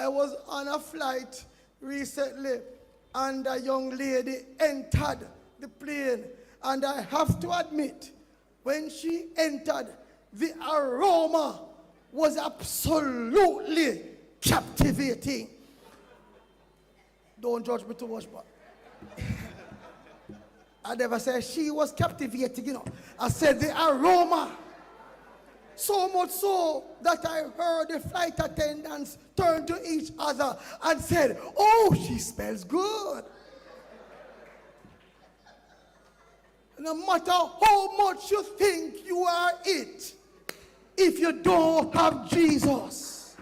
I was on a flight recently, and a young lady entered the plane. And I have to admit, when she entered, the aroma was absolutely captivating. Don't judge me too much, but I never said she was captivating, you know. I said the aroma. So much so that I heard the flight attendants turn to each other and said, "Oh, she smells good." No matter how much you think you are it, if you don't have Jesus,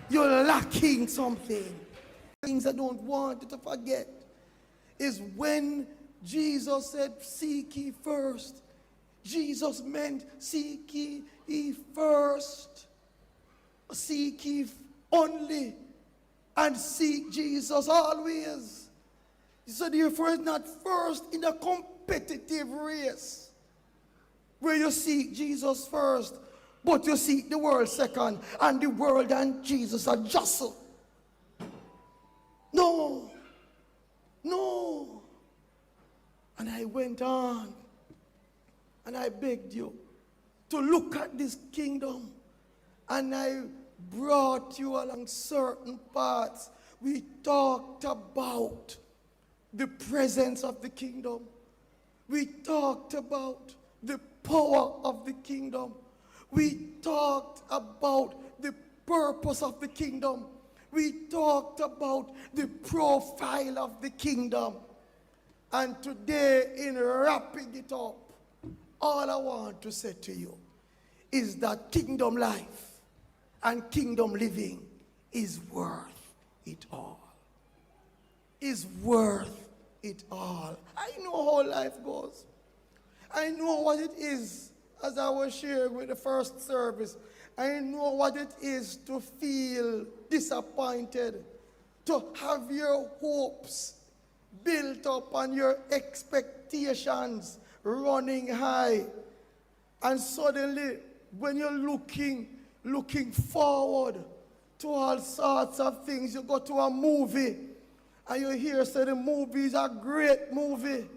you're lacking something. Things I don't want you to forget is when Jesus said, "Seek ye first." Jesus meant seek ye first. Seek ye only. And seek Jesus always. So therefore it's not first in a competitive race where you seek Jesus first, but you seek the world second, and the world and Jesus are jostle. No. No. And I went on. And I begged you to look at this kingdom. And I brought you along certain parts. We talked about the presence of the kingdom. We talked about the power of the kingdom. We talked about the purpose of the kingdom. We talked about the profile of the kingdom. And today, in wrapping it up, all I want to say to you is that kingdom life and kingdom living is worth it all. Is worth it all. I know how life goes. I know what it is, as I was sharing with the first service. I know what it is to feel disappointed, to have your hopes built up on your expectations running high, and suddenly when you're looking forward to all sorts of things, you go to a movie and you hear say the movie is a great movie,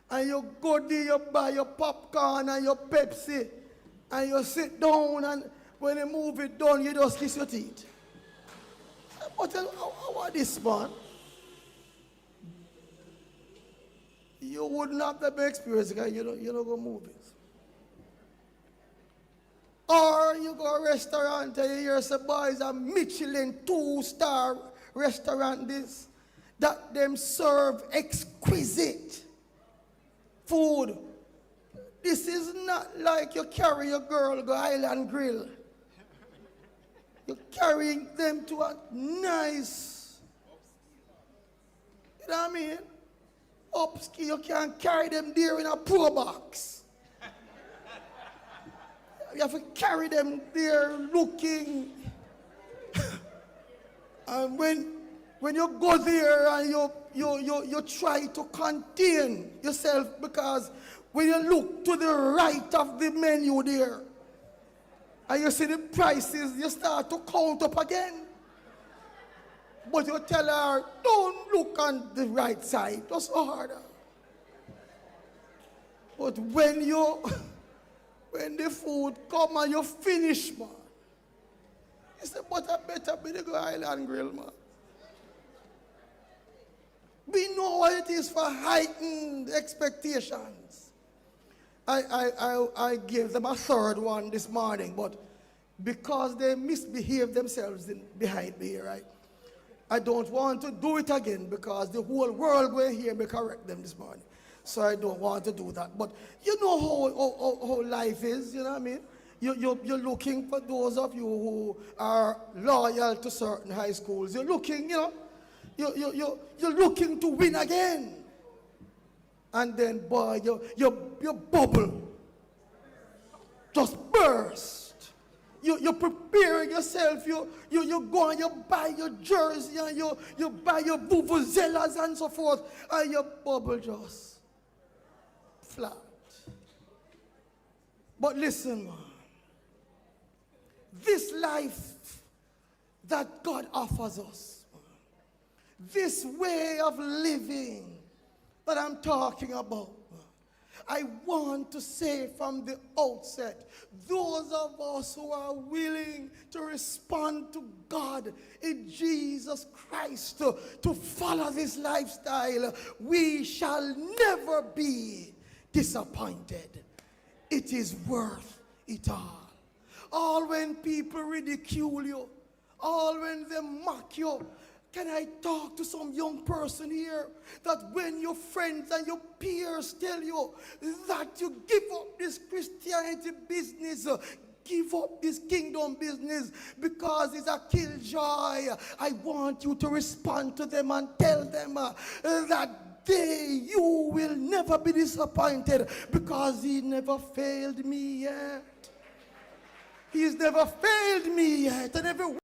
and you go there, you buy your popcorn and your Pepsi, and you sit down, and when the movie done, you just kiss your teeth. But how this, man? You wouldn't have the best experience because you don't go movies. Or you go to a restaurant and you hear some boys a Michelin 2-star restaurant this, that them serve exquisite food. This is not like you carry your girl go Island Grill. You're carrying them to a nice, you know what I mean? Upski, you can't carry them there in a pro box. You have to carry them there looking. And when you go there and you try to contain yourself, because when you look to the right of the menu there and you see the prices, you start to count up again. But you tell her, don't look on the right side, just harder. But when the food come and you finish, man, you say, but I better be the Island Grill, man. We know what it is for heightened expectations. I gave them a third one this morning, but because they misbehaved themselves behind me, right? I don't want to do it again because the whole world will hear me correct them this morning. So I don't want to do that. But you know how life is, you know what I mean? You're looking for those of you who are loyal to certain high schools. You're looking, you know, you're looking to win again. And then, boy, your bubble just burst. You're preparing yourself. You go and you buy your jersey and you buy your vuvuzelas and so forth, and your bubble just flat. But listen, man, this life that God offers us. This way of living that I'm talking about, I want to say from the outset, those of us who are willing to respond to God in Jesus Christ, to follow this lifestyle, we shall never be disappointed. It is worth it all. All when people ridicule you, all when they mock you. Can I talk to some young person here that when your friends and your peers tell you that you give up this Christianity business, give up this kingdom business because it's a killjoy, I want you to respond to them and tell them that you will never be disappointed because he never failed me yet. He's never failed me yet. And every